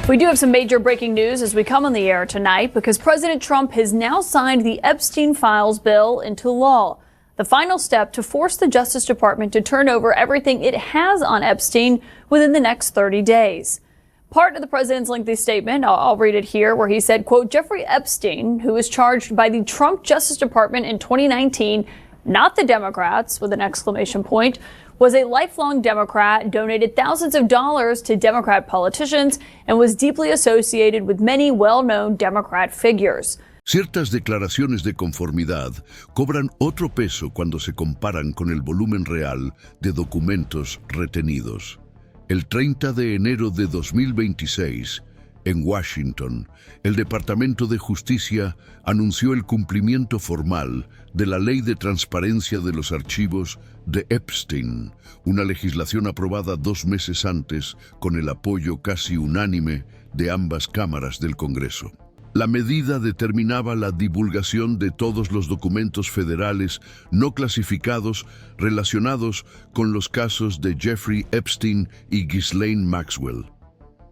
We do have some major breaking news as we come on the air tonight because President Trump has now signed the Epstein Files bill into law, the final step to force the Justice Department to turn over everything it has on Epstein within the next 30 days. Part of the president's lengthy statement, I'll read it here, where he said, quote, Jeffrey Epstein, who was charged by the Trump Justice Department in 2019, not the Democrats, with an exclamation point, was a lifelong Democrat, donated thousands of dollars to Democrat politicians, and was deeply associated with many well-known Democrat figures. Ciertas declaraciones de conformidad cobran otro peso cuando se comparan con el volumen real de documentos retenidos. El 30 de enero de 2026, en Washington, el Departamento de Justicia anunció el cumplimiento formal de la Ley de Transparencia de los Archivos de Epstein, una legislación aprobada 2 meses antes con el apoyo casi unánime de ambas cámaras del Congreso. La medida determinaba la divulgación de todos los documentos federales no clasificados relacionados con los casos de Jeffrey Epstein y Ghislaine Maxwell.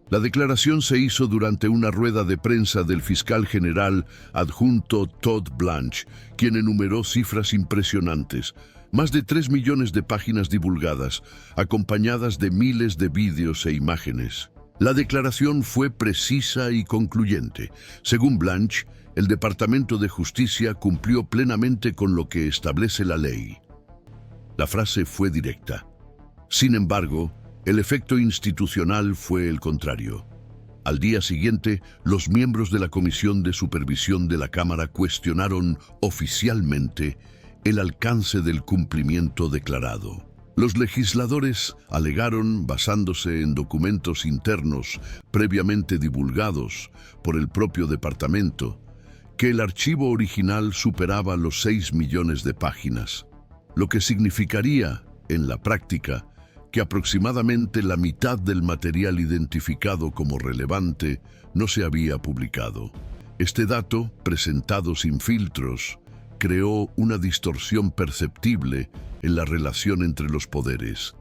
La declaración se hizo durante una rueda de prensa del fiscal general adjunto Todd Blanche, quien enumeró cifras impresionantes. Más de 3 millones de páginas divulgadas, acompañadas de miles de vídeos e imágenes. La declaración fue precisa y concluyente. Según Blanche, el Departamento de Justicia cumplió plenamente con lo que establece la ley. La frase fue directa. Sin embargo, el efecto institucional fue el contrario. Al día siguiente, los miembros de la Comisión de Supervisión de la Cámara cuestionaron oficialmente el alcance del cumplimiento declarado. Los legisladores alegaron, basándose en documentos internos previamente divulgados por el propio departamento, que el archivo original superaba los 6 millones de páginas, lo que significaría, en la práctica, que aproximadamente la mitad del material identificado como relevante no se había publicado. Este dato, presentado sin filtros, creó una distorsión perceptible en la relación entre los poderes.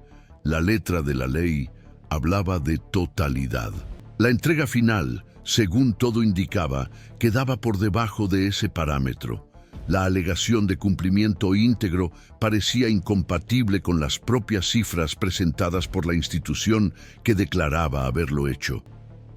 La letra de la ley hablaba de totalidad. La entrega final, según todo indicaba, quedaba por debajo de ese parámetro. La alegación de cumplimiento íntegro parecía incompatible con las propias cifras presentadas por la institución que declaraba haberlo hecho.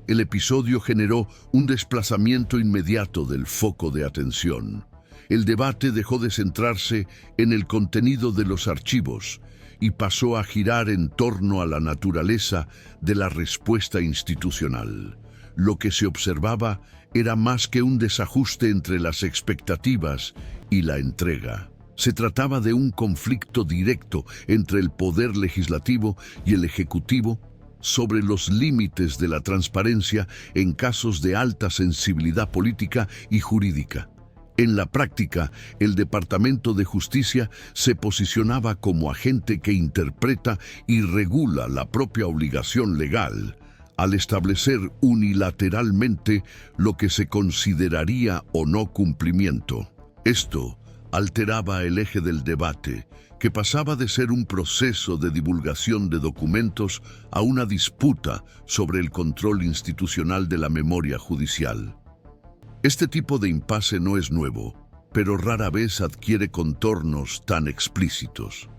El episodio generó un desplazamiento inmediato del foco de atención. El debate dejó de centrarse en el contenido de los archivos y pasó a girar en torno a la naturaleza de la respuesta institucional. Lo que se observaba era más que un desajuste entre las expectativas y la entrega. Se trataba de un conflicto directo entre el poder legislativo y el ejecutivo sobre los límites de la transparencia en casos de alta sensibilidad política y jurídica. En la práctica, el Departamento de Justicia se posicionaba como agente que interpreta y regula la propia obligación legal, al establecer unilateralmente lo que se consideraría o no cumplimiento. Esto alteraba el eje del debate, que pasaba de ser un proceso de divulgación de documentos a una disputa sobre el control institucional de la memoria judicial. Este tipo de impasse no es nuevo, pero rara vez adquiere contornos tan explícitos.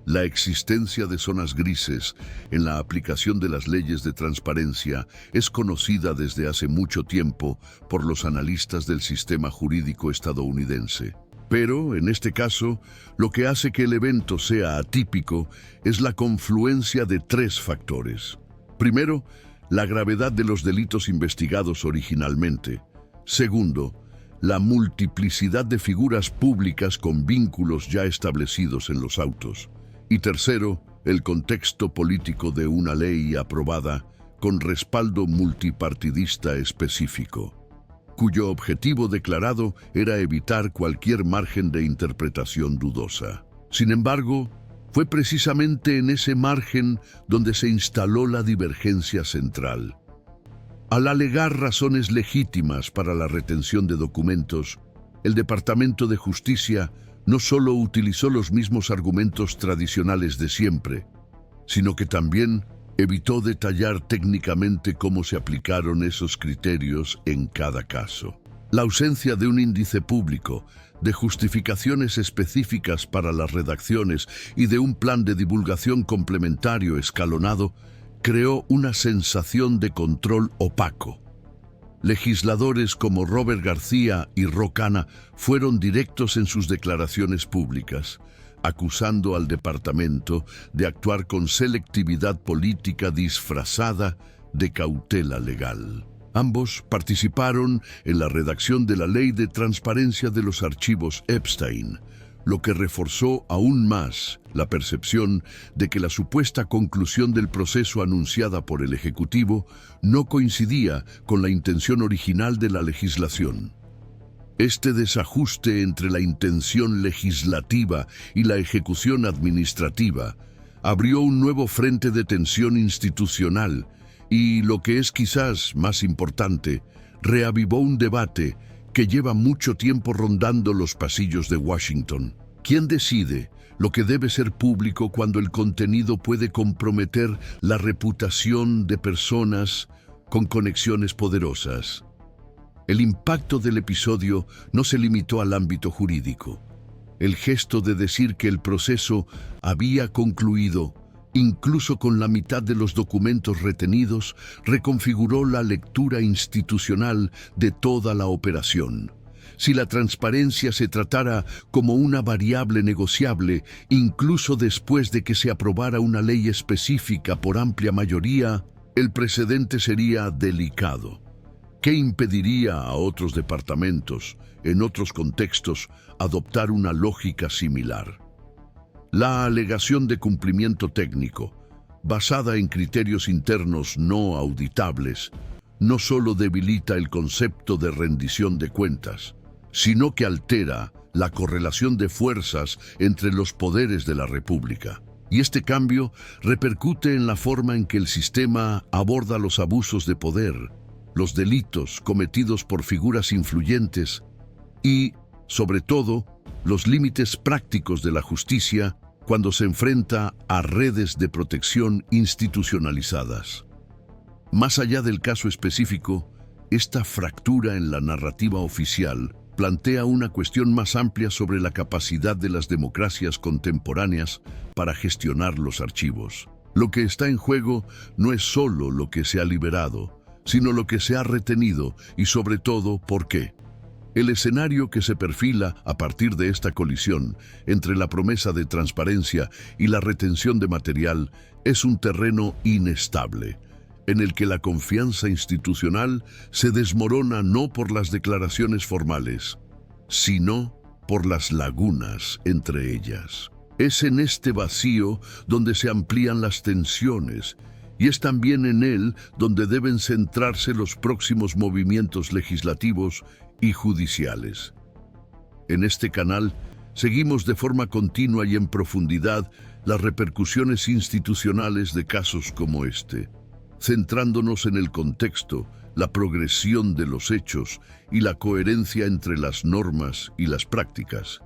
La existencia de zonas grises en la aplicación de las leyes de transparencia es conocida desde hace mucho tiempo por los analistas del sistema jurídico estadounidense. Pero, en este caso, lo que hace que el evento sea atípico es la confluencia de 3 factores. Primero, la gravedad de los delitos investigados originalmente. Segundo, la multiplicidad de figuras públicas con vínculos ya establecidos en los autos. Y tercero, el contexto político de una ley aprobada con respaldo multipartidista específico, cuyo objetivo declarado era evitar cualquier margen de interpretación dudosa. Sin embargo, fue precisamente en ese margen donde se instaló la divergencia central. Al alegar razones legítimas para la retención de documentos, el Departamento de Justicia no solo utilizó los mismos argumentos tradicionales de siempre, sino que también evitó detallar técnicamente cómo se aplicaron esos criterios en cada caso. La ausencia de un índice público, de justificaciones específicas para las redacciones y de un plan de divulgación complementario escalonado creó una sensación de control opaco. Legisladores como Robert García y Ro Khanna fueron directos en sus declaraciones públicas, acusando al departamento de actuar con selectividad política disfrazada de cautela legal. Ambos participaron en la redacción de la Ley de Transparencia de los Archivos Epstein, lo que reforzó aún más la percepción de que la supuesta conclusión del proceso anunciada por el Ejecutivo no coincidía con la intención original de la legislación. Este desajuste entre la intención legislativa y la ejecución administrativa abrió un nuevo frente de tensión institucional y, lo que es quizás más importante, reavivó un debate que lleva mucho tiempo rondando los pasillos de Washington. ¿Quién decide lo que debe ser público cuando el contenido puede comprometer la reputación de personas con conexiones poderosas? El impacto del episodio no se limitó al ámbito jurídico. El gesto de decir que el proceso había concluido, incluso con la mitad de los documentos retenidos, reconfiguró la lectura institucional de toda la operación. Si la transparencia se tratara como una variable negociable, incluso después de que se aprobara una ley específica por amplia mayoría, el precedente sería delicado. ¿Qué impediría a otros departamentos, en otros contextos, adoptar una lógica similar? La alegación de cumplimiento técnico, basada en criterios internos no auditables, no solo debilita el concepto de rendición de cuentas, sino que altera la correlación de fuerzas entre los poderes de la República. Y este cambio repercute en la forma en que el sistema aborda los abusos de poder, los delitos cometidos por figuras influyentes y, sobre todo, los límites prácticos de la justicia cuando se enfrenta a redes de protección institucionalizadas. Más allá del caso específico, esta fractura en la narrativa oficial plantea una cuestión más amplia sobre la capacidad de las democracias contemporáneas para gestionar los archivos. Lo que está en juego no es solo lo que se ha liberado, sino lo que se ha retenido y, sobre todo, por qué. El escenario que se perfila a partir de esta colisión entre la promesa de transparencia y la retención de material es un terreno inestable, en el que la confianza institucional se desmorona no por las declaraciones formales, sino por las lagunas entre ellas. Es en este vacío donde se amplían las tensiones, y es también en él donde deben centrarse los próximos movimientos legislativos y judiciales. En este canal seguimos de forma continua y en profundidad las repercusiones institucionales de casos como este, centrándonos en el contexto, la progresión de los hechos y la coherencia entre las normas y las prácticas.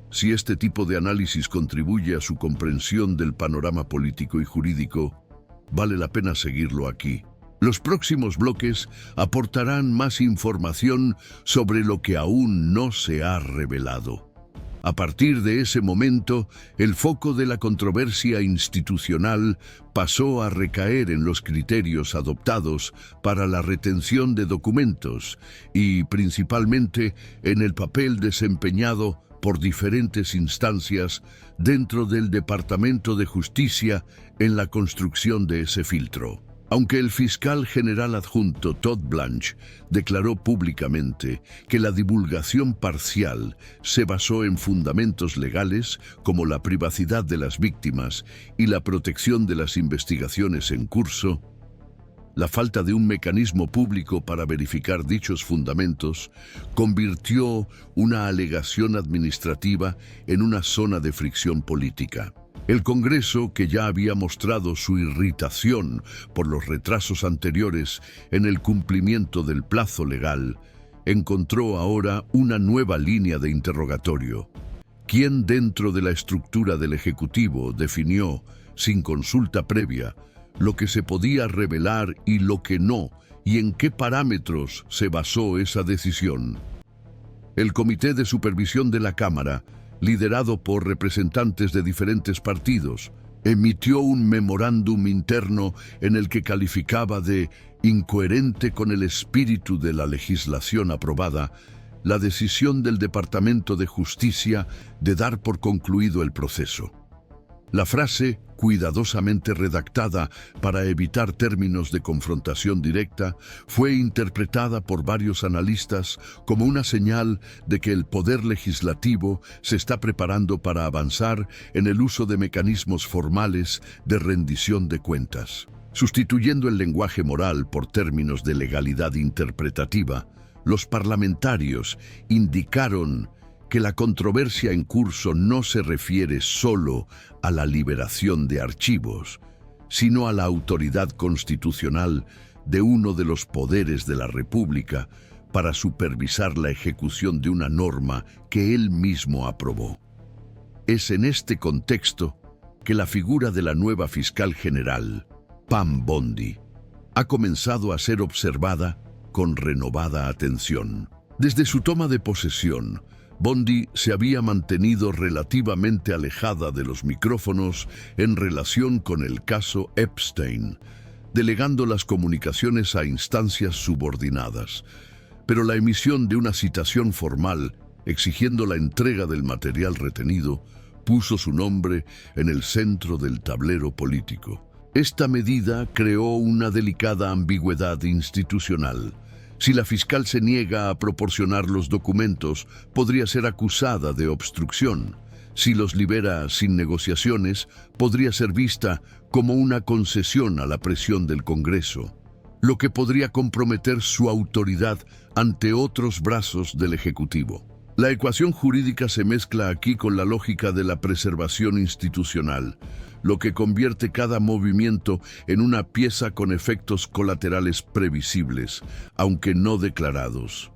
Si este tipo de análisis contribuye a su comprensión del panorama político y jurídico, vale la pena seguirlo aquí. Los próximos bloques aportarán más información sobre lo que aún no se ha revelado. A partir de ese momento, el foco de la controversia institucional pasó a recaer en los criterios adoptados para la retención de documentos y, principalmente, en el papel desempeñado por diferentes instancias dentro del Departamento de Justicia en la construcción de ese filtro. Aunque el fiscal general adjunto Todd Blanche declaró públicamente que la divulgación parcial se basó en fundamentos legales como la privacidad de las víctimas y la protección de las investigaciones en curso, la falta de un mecanismo público para verificar dichos fundamentos convirtió una alegación administrativa en una zona de fricción política. El Congreso, que ya había mostrado su irritación por los retrasos anteriores en el cumplimiento del plazo legal, encontró ahora una nueva línea de interrogatorio. ¿Quién dentro de la estructura del Ejecutivo definió, sin consulta previa, lo que se podía revelar y lo que no, y en qué parámetros se basó esa decisión. El Comité de Supervisión de la Cámara, liderado por representantes de diferentes partidos, emitió un memorándum interno en el que calificaba de incoherente con el espíritu de la legislación aprobada la decisión del Departamento de Justicia de dar por concluido el proceso. La frase, cuidadosamente redactada para evitar términos de confrontación directa, fue interpretada por varios analistas como una señal de que el poder legislativo se está preparando para avanzar en el uso de mecanismos formales de rendición de cuentas. Sustituyendo el lenguaje moral por términos de legalidad interpretativa, los parlamentarios indicaron que la controversia en curso no se refiere solo a la liberación de archivos, sino a la autoridad constitucional de uno de los poderes de la República para supervisar la ejecución de una norma que él mismo aprobó. Es en este contexto que la figura de la nueva fiscal general, Pam Bondi, ha comenzado a ser observada con renovada atención. Desde su toma de posesión, Bondi se había mantenido relativamente alejada de los micrófonos en relación con el caso Epstein, delegando las comunicaciones a instancias subordinadas. Pero la emisión de una citación formal exigiendo la entrega del material retenido puso su nombre en el centro del tablero político. Esta medida creó una delicada ambigüedad institucional. Si la fiscal se niega a proporcionar los documentos, podría ser acusada de obstrucción. Si los libera sin negociaciones, podría ser vista como una concesión a la presión del Congreso, lo que podría comprometer su autoridad ante otros brazos del Ejecutivo. La ecuación jurídica se mezcla aquí con la lógica de la preservación institucional, lo que convierte cada movimiento en una pieza con efectos colaterales previsibles, aunque no declarados.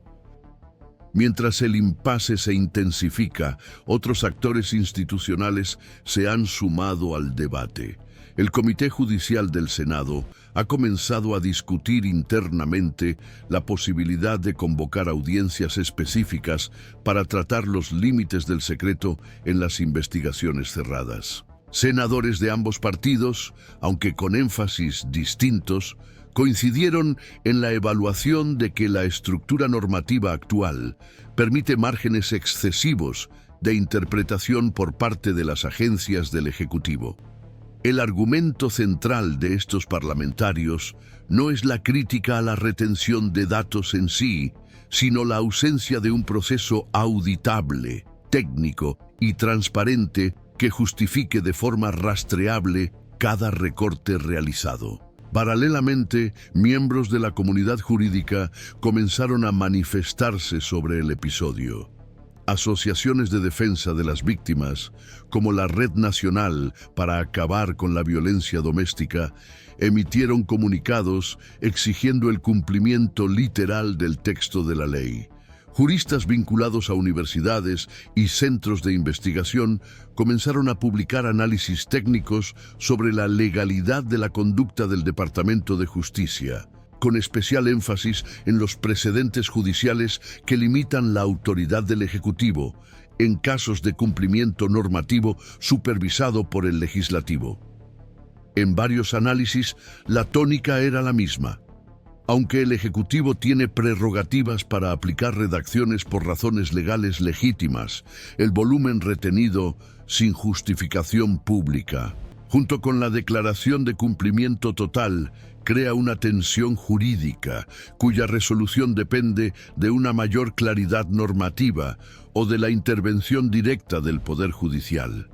Mientras el impasse se intensifica, otros actores institucionales se han sumado al debate. El Comité Judicial del Senado ha comenzado a discutir internamente la posibilidad de convocar audiencias específicas para tratar los límites del secreto en las investigaciones cerradas. Senadores de ambos partidos, aunque con énfasis distintos, coincidieron en la evaluación de que la estructura normativa actual permite márgenes excesivos de interpretación por parte de las agencias del Ejecutivo. El argumento central de estos parlamentarios no es la crítica a la retención de datos en sí, sino la ausencia de un proceso auditable, técnico y transparente que justifique de forma rastreable cada recorte realizado. Paralelamente, miembros de la comunidad jurídica comenzaron a manifestarse sobre el episodio. Asociaciones de defensa de las víctimas, como la Red Nacional para Acabar con la Violencia Doméstica, emitieron comunicados exigiendo el cumplimiento literal del texto de la ley. Juristas vinculados a universidades y centros de investigación comenzaron a publicar análisis técnicos sobre la legalidad de la conducta del Departamento de Justicia, con especial énfasis en los precedentes judiciales que limitan la autoridad del Ejecutivo en casos de cumplimiento normativo supervisado por el Legislativo. En varios análisis, la tónica era la misma. Aunque el Ejecutivo tiene prerrogativas para aplicar redacciones por razones legales legítimas, el volumen retenido sin justificación pública, junto con la declaración de cumplimiento total, crea una tensión jurídica cuya resolución depende de una mayor claridad normativa o de la intervención directa del Poder Judicial.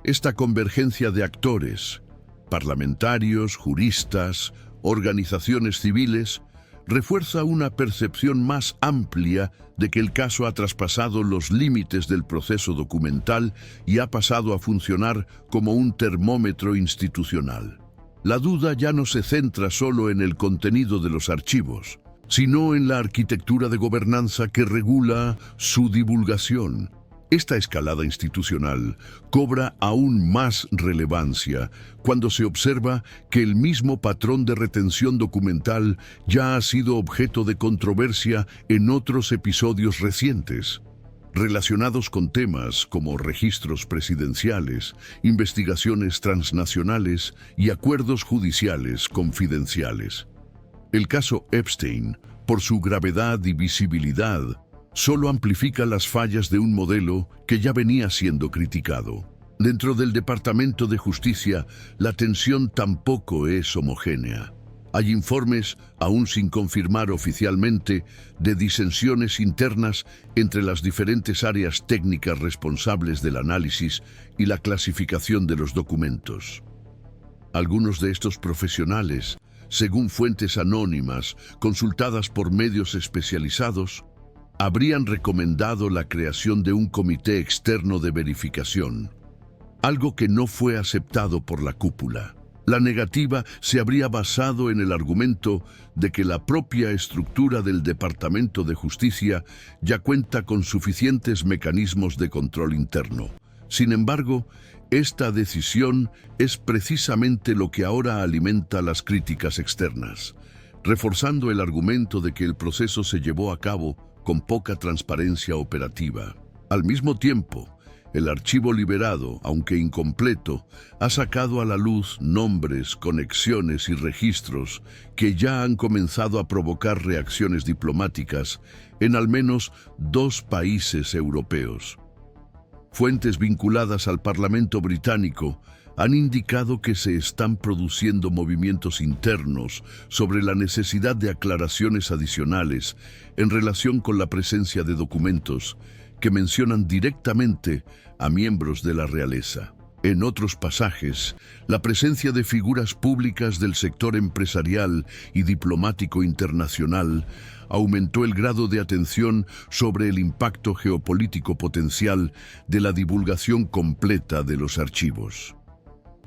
Esta convergencia de actores, parlamentarios, juristas, organizaciones civiles, refuerza una percepción más amplia de que el caso ha traspasado los límites del proceso documental y ha pasado a funcionar como un termómetro institucional. La duda ya no se centra solo en el contenido de los archivos, sino en la arquitectura de gobernanza que regula su divulgación. Esta escalada institucional cobra aún más relevancia cuando se observa que el mismo patrón de retención documental ya ha sido objeto de controversia en otros episodios recientes, relacionados con temas como registros presidenciales, investigaciones transnacionales y acuerdos judiciales confidenciales. El caso Epstein, por su gravedad y visibilidad, solo amplifica las fallas de un modelo que ya venía siendo criticado. Dentro del Departamento de Justicia, la tensión tampoco es homogénea. Hay informes, aún sin confirmar oficialmente, de disensiones internas entre las diferentes áreas técnicas responsables del análisis y la clasificación de los documentos. Algunos de estos profesionales, según fuentes anónimas consultadas por medios especializados, habrían recomendado la creación de un comité externo de verificación, algo que no fue aceptado por la cúpula. La negativa se habría basado en el argumento de que la propia estructura del Departamento de Justicia ya cuenta con suficientes mecanismos de control interno. Sin embargo, esta decisión es precisamente lo que ahora alimenta las críticas externas, reforzando el argumento de que el proceso se llevó a cabo con poca transparencia operativa. Al mismo tiempo, el archivo liberado, aunque incompleto, ha sacado a la luz nombres, conexiones y registros que ya han comenzado a provocar reacciones diplomáticas en al menos 2 países europeos. Fuentes vinculadas al Parlamento británico han indicado que se están produciendo movimientos internos sobre la necesidad de aclaraciones adicionales en relación con la presencia de documentos que mencionan directamente a miembros de la realeza. En otros pasajes, la presencia de figuras públicas del sector empresarial y diplomático internacional aumentó el grado de atención sobre el impacto geopolítico potencial de la divulgación completa de los archivos.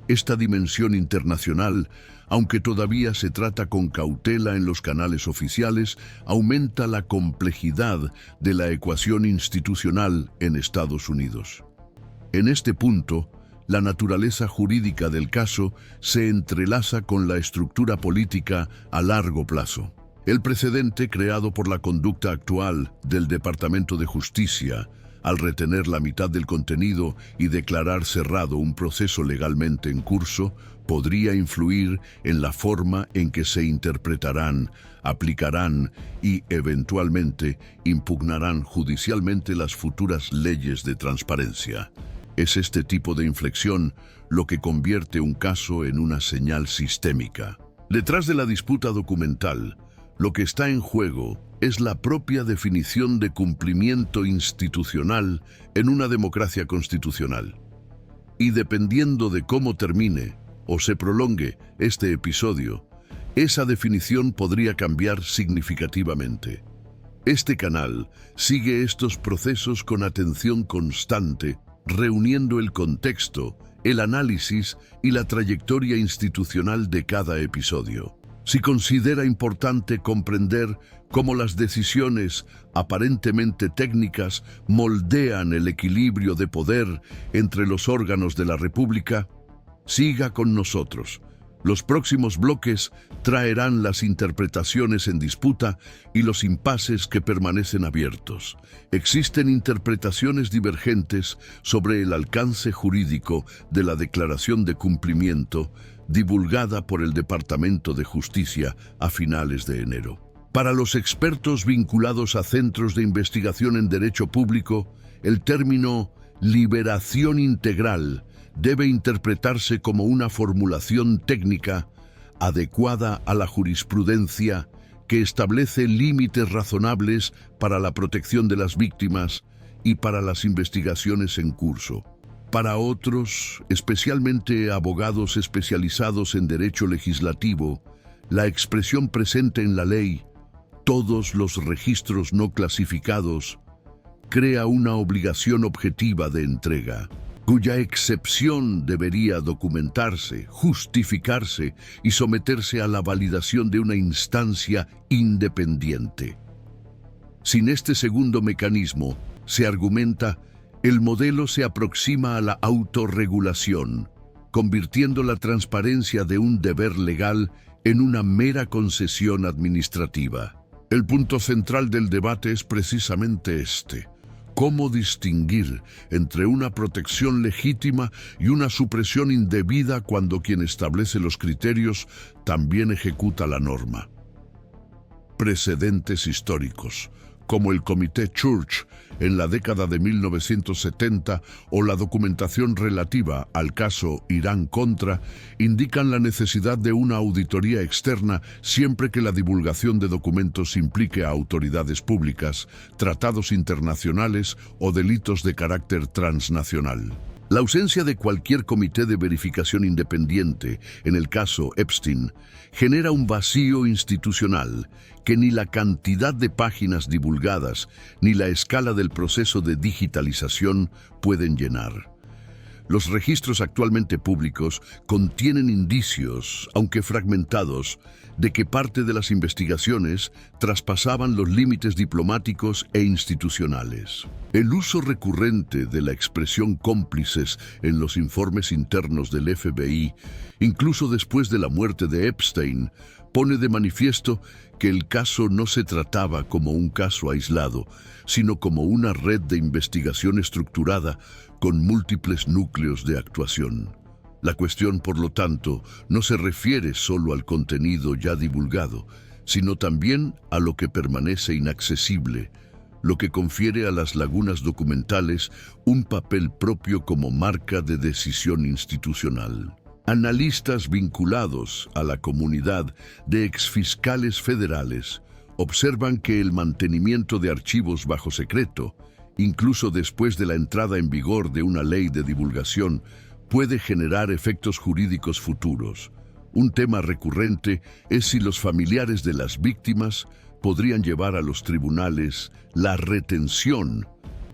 Esta dimensión internacional, aunque todavía se trata con cautela en los canales oficiales, aumenta la complejidad de la ecuación institucional en Estados Unidos. En este punto, la naturaleza jurídica del caso se entrelaza con la estructura política a largo plazo. El precedente creado por la conducta actual del Departamento de Justicia al retener la mitad del contenido y declarar cerrado un proceso legalmente en curso, podría influir en la forma en que se interpretarán, aplicarán y, eventualmente, impugnarán judicialmente las futuras leyes de transparencia. Es este tipo de inflexión lo que convierte un caso en una señal sistémica. Detrás de la disputa documental, lo que está en juego es la propia definición de cumplimiento institucional en una democracia constitucional. Y dependiendo de cómo termine o se prolongue este episodio, esa definición podría cambiar significativamente. Este canal sigue estos procesos con atención constante, reuniendo el contexto, el análisis y la trayectoria institucional de cada episodio. Si considera importante comprender cómo las decisiones aparentemente técnicas moldean el equilibrio de poder entre los órganos de la República, siga con nosotros. Los próximos bloques traerán las interpretaciones en disputa y los impases que permanecen abiertos. Existen interpretaciones divergentes sobre el alcance jurídico de la declaración de cumplimiento divulgada por el Departamento de Justicia a finales de enero. Para los expertos vinculados a centros de investigación en derecho público, el término liberación integral debe interpretarse como una formulación técnica adecuada a la jurisprudencia que establece límites razonables para la protección de las víctimas y para las investigaciones en curso. Para otros, especialmente abogados especializados en derecho legislativo, la expresión presente en la ley, todos los registros no clasificados, crea una obligación objetiva de entrega, cuya excepción debería documentarse, justificarse y someterse a la validación de una instancia independiente. Sin este segundo mecanismo, se argumenta, El modelo se aproxima a la autorregulación, convirtiendo la transparencia de un deber legal en una mera concesión administrativa. El punto central del debate es precisamente este: ¿cómo distinguir entre una protección legítima y una supresión indebida cuando quien establece los criterios también ejecuta la norma? Precedentes históricos, como el Comité Church en la década de 1970 o la documentación relativa al caso Irán-Contra, indican la necesidad de una auditoría externa siempre que la divulgación de documentos implique a autoridades públicas, tratados internacionales o delitos de carácter transnacional. La ausencia de cualquier comité de verificación independiente, en el caso Epstein, genera un vacío institucional que ni la cantidad de páginas divulgadas ni la escala del proceso de digitalización pueden llenar. Los registros actualmente públicos contienen indicios, aunque fragmentados, de que parte de las investigaciones traspasaban los límites diplomáticos e institucionales. El uso recurrente de la expresión cómplices en los informes internos del FBI, incluso después de la muerte de Epstein, pone de manifiesto que el caso no se trataba como un caso aislado, sino como una red de investigación estructurada con múltiples núcleos de actuación. La cuestión, por lo tanto, no se refiere solo al contenido ya divulgado, sino también a lo que permanece inaccesible, lo que confiere a las lagunas documentales un papel propio como marca de decisión institucional. Analistas vinculados a la comunidad de exfiscales federales observan que el mantenimiento de archivos bajo secreto, incluso después de la entrada en vigor de una ley de divulgación, puede generar efectos jurídicos futuros. Un tema recurrente es si los familiares de las víctimas podrían llevar a los tribunales la retención,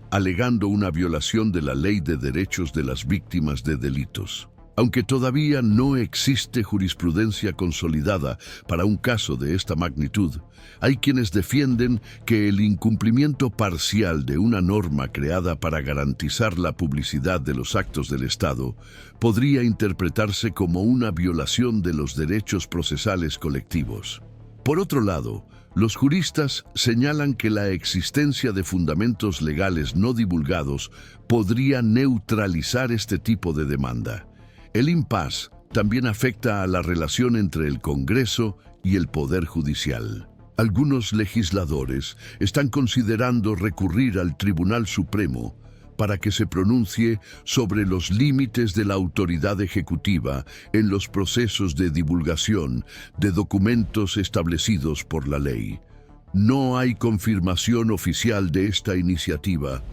alegando una violación de la Ley de Derechos de las Víctimas de Delitos. Aunque todavía no existe jurisprudencia consolidada para un caso de esta magnitud, hay quienes defienden que el incumplimiento parcial de una norma creada para garantizar la publicidad de los actos del Estado podría interpretarse como una violación de los derechos procesales colectivos. Por otro lado, los juristas señalan que la existencia de fundamentos legales no divulgados podría neutralizar este tipo de demanda. El impasse también afecta a la relación entre el Congreso y el Poder Judicial. Algunos legisladores están considerando recurrir al Tribunal Supremo para que se pronuncie sobre los límites de la autoridad ejecutiva en los procesos de divulgación de documentos establecidos por la ley. No hay confirmación oficial de esta iniciativa,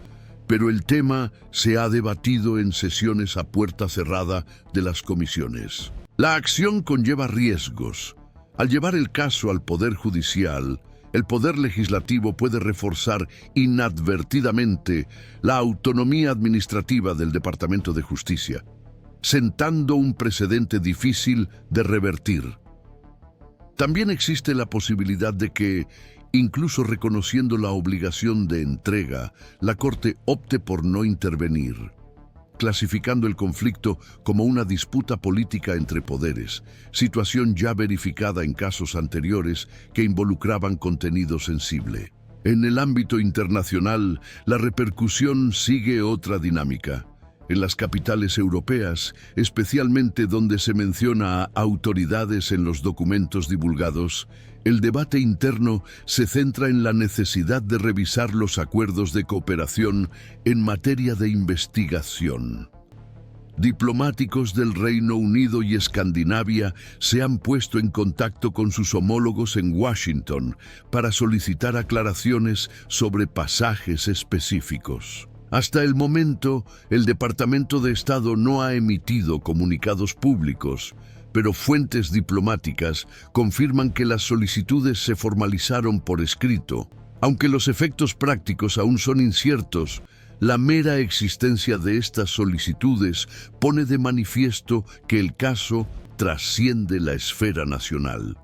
pero el tema se ha debatido en sesiones a puerta cerrada de las comisiones. La acción conlleva riesgos. Al llevar el caso al Poder Judicial, el Poder Legislativo puede reforzar inadvertidamente la autonomía administrativa del Departamento de Justicia, sentando un precedente difícil de revertir. También existe la posibilidad de que, incluso reconociendo la obligación de entrega, la Corte opte por no intervenir, clasificando el conflicto como una disputa política entre poderes, situación ya verificada en casos anteriores que involucraban contenido sensible. En el ámbito internacional, la repercusión sigue otra dinámica. En las capitales europeas, especialmente donde se menciona a autoridades en los documentos divulgados, el debate interno se centra en la necesidad de revisar los acuerdos de cooperación en materia de investigación. Diplomáticos del Reino Unido y Escandinavia se han puesto en contacto con sus homólogos en Washington para solicitar aclaraciones sobre pasajes específicos. Hasta el momento, el Departamento de Estado no ha emitido comunicados públicos, pero fuentes diplomáticas confirman que las solicitudes se formalizaron por escrito. Aunque los efectos prácticos aún son inciertos, la mera existencia de estas solicitudes pone de manifiesto que el caso trasciende la esfera nacional.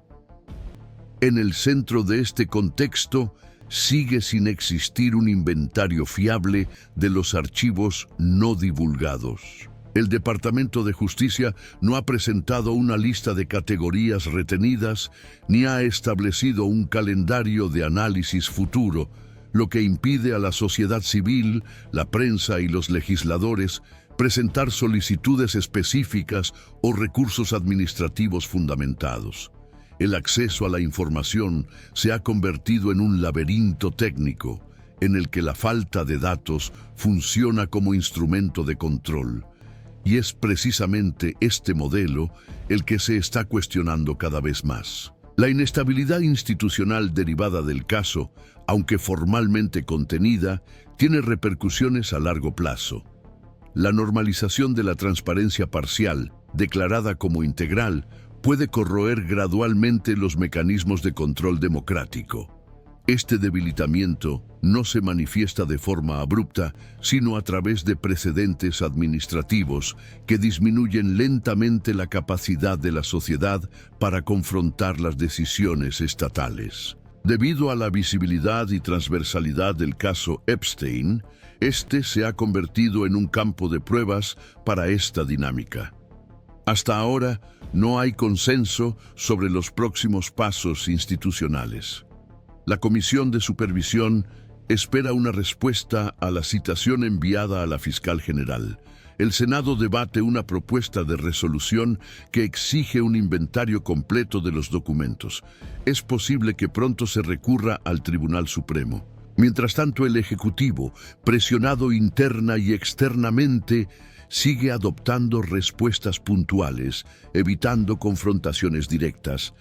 En el centro de este contexto sigue sin existir un inventario fiable de los archivos no divulgados. El Departamento de Justicia no ha presentado una lista de categorías retenidas ni ha establecido un calendario de análisis futuro, lo que impide a la sociedad civil, la prensa y los legisladores presentar solicitudes específicas o recursos administrativos fundamentados. El acceso a la información se ha convertido en un laberinto técnico en el que la falta de datos funciona como instrumento de control. Y es precisamente este modelo el que se está cuestionando cada vez más. La inestabilidad institucional derivada del caso, aunque formalmente contenida, tiene repercusiones a largo plazo. La normalización de la transparencia parcial, declarada como integral, puede corroer gradualmente los mecanismos de control democrático. Este debilitamiento no se manifiesta de forma abrupta, sino a través de precedentes administrativos que disminuyen lentamente la capacidad de la sociedad para confrontar las decisiones estatales. Debido a la visibilidad y transversalidad del caso Epstein, este se ha convertido en un campo de pruebas para esta dinámica. Hasta ahora, no hay consenso sobre los próximos pasos institucionales. La Comisión de Supervisión espera una respuesta a la citación enviada a la Fiscal General. El Senado debate una propuesta de resolución que exige un inventario completo de los documentos. Es posible que pronto se recurra al Tribunal Supremo. Mientras tanto, el Ejecutivo, presionado interna y externamente, sigue adoptando respuestas puntuales, evitando confrontaciones directas,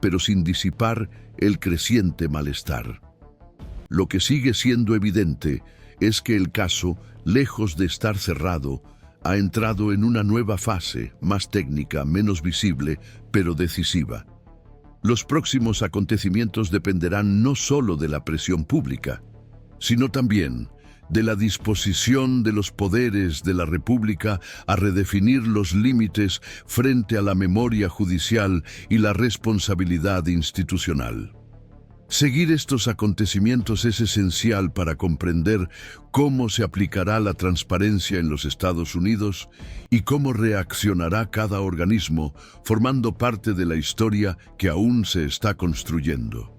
pero sin disipar el creciente malestar. Lo que sigue siendo evidente es que el caso, lejos de estar cerrado, ha entrado en una nueva fase, más técnica, menos visible, pero decisiva. Los próximos acontecimientos dependerán no solo de la presión pública, sino también de la disposición de los poderes de la República a redefinir los límites frente a la memoria judicial y la responsabilidad institucional. Seguir estos acontecimientos es esencial para comprender cómo se aplicará la transparencia en los Estados Unidos y cómo reaccionará cada organismo, formando parte de la historia que aún se está construyendo.